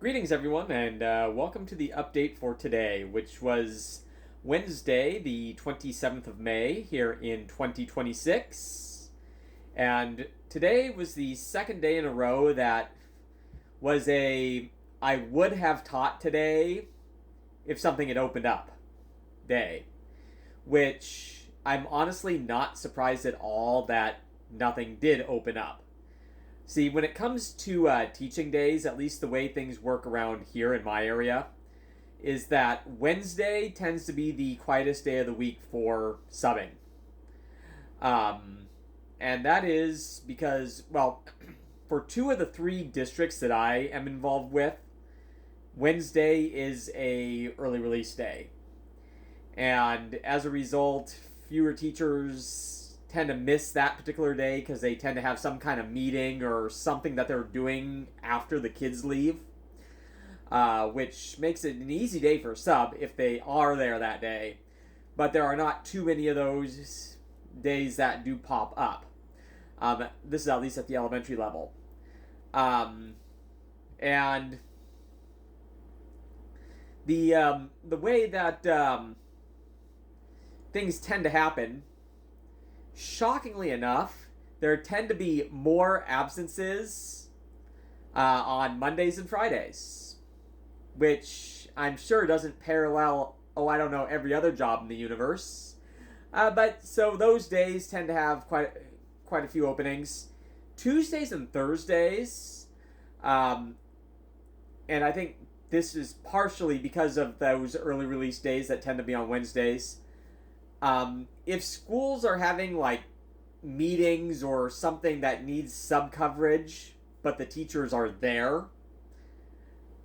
Greetings, everyone, and welcome to the update for today, which was Wednesday, the 27th of May, here in 2026. And today was the second day in a row that was a I would have taught today if something had opened up day, which I'm honestly not surprised at all that nothing did open up. See, when it comes to teaching days, at least the way things work around here in my area, is that Wednesday tends to be the quietest day of the week for subbing. Um, and that is because, well, for two of the three districts that I am involved with, Wednesday is a early release day. And as a result, fewer teachers tend to miss that particular day because they tend to have some kind of meeting or something that they're doing after the kids leave, which makes it an easy day for a sub if they are there that day. But there are not too many of those days that do pop up. This is at least at the elementary level. And the way that things tend to happen, shockingly enough, there tend to be more absences on Mondays and Fridays, which I'm sure doesn't parallel, every other job in the universe. But so those days tend to have quite a few openings. Tuesdays and Thursdays, and I think this is partially because of those early release days that tend to be on Wednesdays. If schools are having like meetings or something that needs sub coverage, but the teachers are there,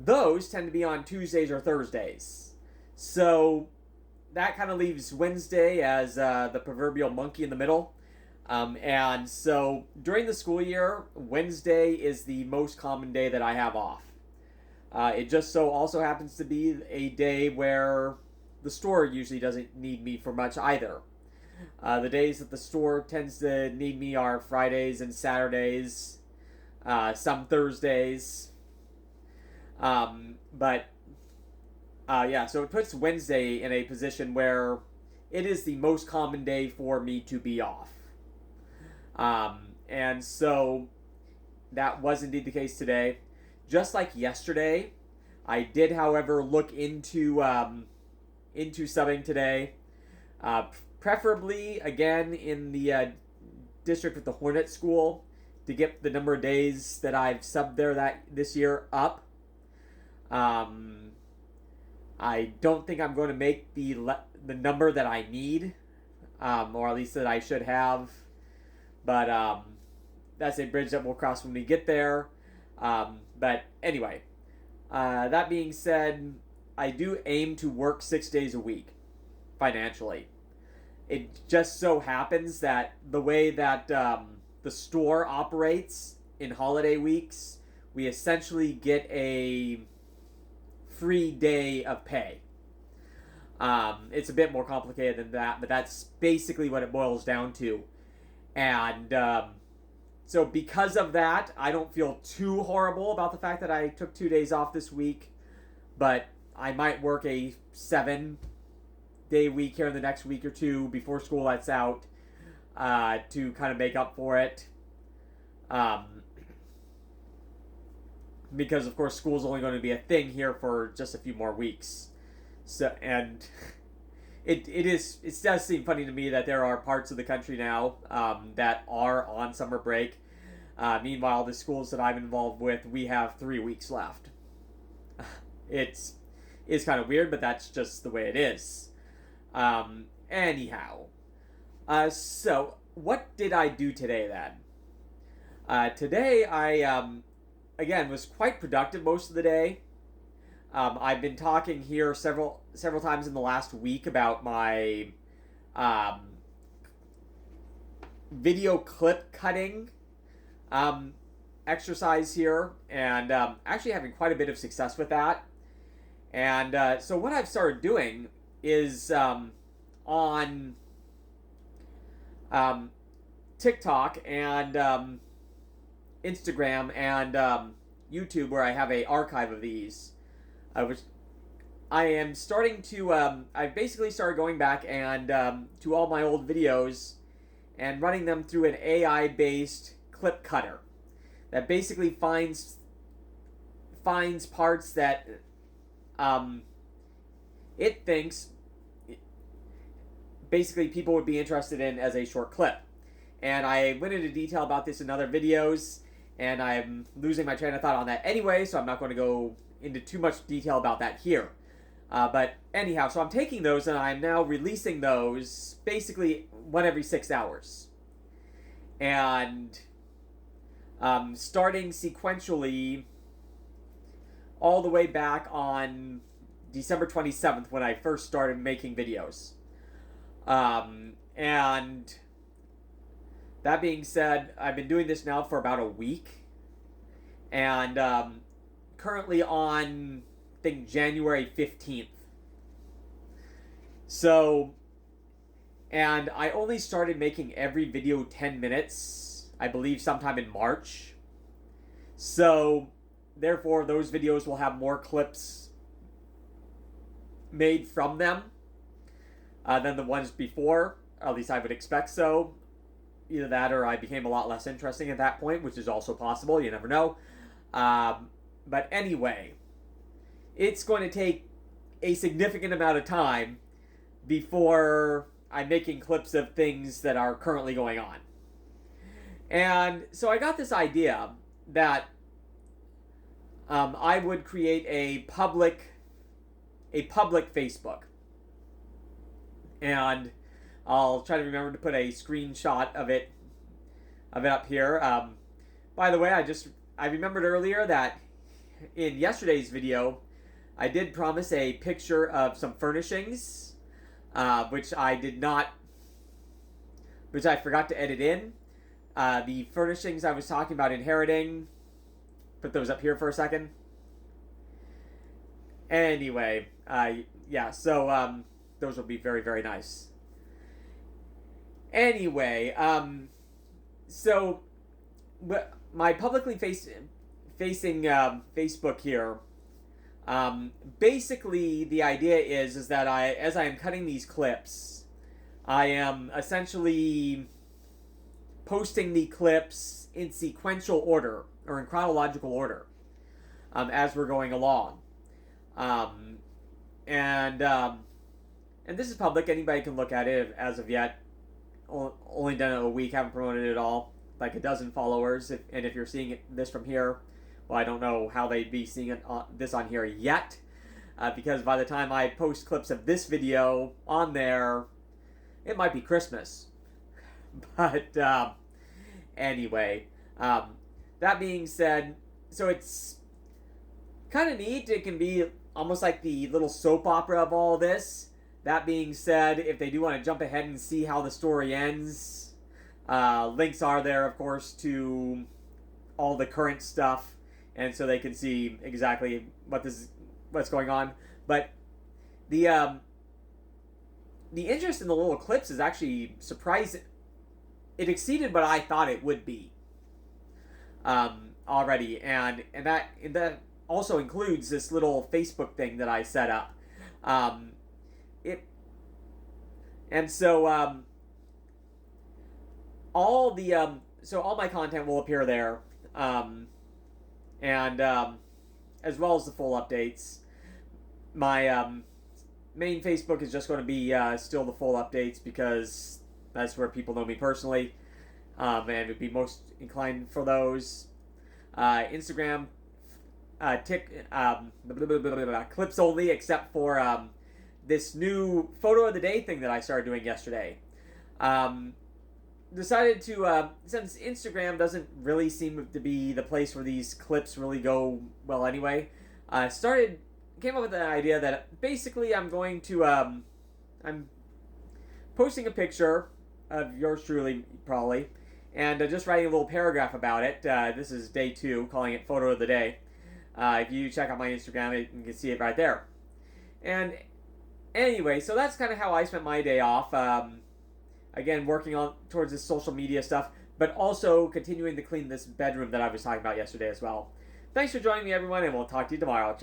those tend to be on Tuesdays or Thursdays. So that kind of leaves Wednesday as the proverbial monkey in the middle. And so during the school year, Wednesday is the most common day that I have off. It just so also happens to be a day where the store usually doesn't need me for much either. The days that the store tends to need me are Fridays and Saturdays, some Thursdays. So it puts Wednesday in a position where it is the most common day for me to be off. And so that was indeed the case today. Just like yesterday, I did, however, look into subbing today, preferably again in the district with the Hornet School, to get the number of days that I've subbed there this year up. I don't think I'm going to make the number that I need, or at least that I should have, but that's a bridge that we'll cross when we get there. But anyway, that being said, I do aim to work 6 days a week financially. It just so happens that the way that the store operates in holiday weeks, we essentially get a free day of pay. It's a bit more complicated than that, but that's basically what it boils down to. And so because of that, I don't feel too horrible about the fact that I took 2 days off this week, but I might work a 7-day week here in the next week or two before school lets out to kind of make up for it. Because of course school's only going to be a thing here for just a few more weeks. So, and it does seem funny to me that there are parts of the country now that are on summer break. Meanwhile, the schools that I'm involved with, we have 3 weeks left. It's kind of weird, but that's just the way it is. Anyhow, so what did I do today then? Today I again was quite productive most of the day. I've been talking here several times in the last week about my video clip cutting exercise here, and actually having quite a bit of success with that. And so what I've started doing is on TikTok and Instagram and YouTube where I have a archive of these, which I am starting to. I've basically started going back and to all my old videos and running them through an AI-based clip cutter that basically finds parts that it thinks basically people would be interested in as a short clip. And I went into detail about this in other videos, and I'm losing my train of thought on that anyway, so I'm not going to go into too much detail about that here. But anyhow, so I'm taking those and I'm now releasing those basically 1 every 6 hours. And starting sequentially all the way back on December 27th when I first started making videos. And that being said, I've been doing this now for about a week. And currently on, I think, January 15th. So, and I only started making every video 10 minutes, I believe sometime in March. So, therefore, those videos will have more clips made from them than the ones before. At least I would expect so. Either that or I became a lot less interesting at that point, which is also possible. You never know. But anyway, it's going to take a significant amount of time before I'm making clips of things that are currently going on. And so I got this idea that I would create a public Facebook. And I'll try to remember to put a screenshot of it up here. By the way, I remembered earlier that in yesterday's video, I did promise a picture of some furnishings, which I forgot to edit in. The furnishings I was talking about inheriting, put those up here for a second. Anyway, yeah, so those will be very, very nice. Anyway, so my publicly facing Facebook here, basically the idea is that as I am cutting these clips, I am essentially posting the clips in sequential order or in chronological order as we're going along. And this is public. Anybody can look at it as of yet. Only done it a week. Haven't promoted it at all. Like a dozen followers. And if you're seeing this from here, well, I don't know how they'd be seeing this on here yet. Because by the time I post clips of this video on there, it might be Christmas. But anyway, that being said, so it's kind of neat. It can be almost like the little soap opera of all this. That being said, if they do want to jump ahead and see how the story ends, links are there, of course, to all the current stuff, and so they can see exactly what's going on. But the interest in the little clips is actually surprising. It exceeded what I thought it would be already, and that also includes this little Facebook thing that I set up. All my content will appear there, and as well as the full updates. My main Facebook is just going to be still the full updates because that's where people know me personally, and would be most inclined for those. Instagram, clips only, except for this new photo of the day thing that I started doing yesterday. Decided to, since Instagram doesn't really seem to be the place where these clips really go well anyway, came up with the idea that basically I'm going to, I'm posting a picture of yours truly, probably, and just writing a little paragraph about it. This is day 2, calling it photo of the day. If you check out my Instagram, you can see it right there. And anyway, so that's kind of how I spent my day off. Again, working towards this social media stuff, but also continuing to clean this bedroom that I was talking about yesterday as well. Thanks for joining me, everyone, and we'll talk to you tomorrow.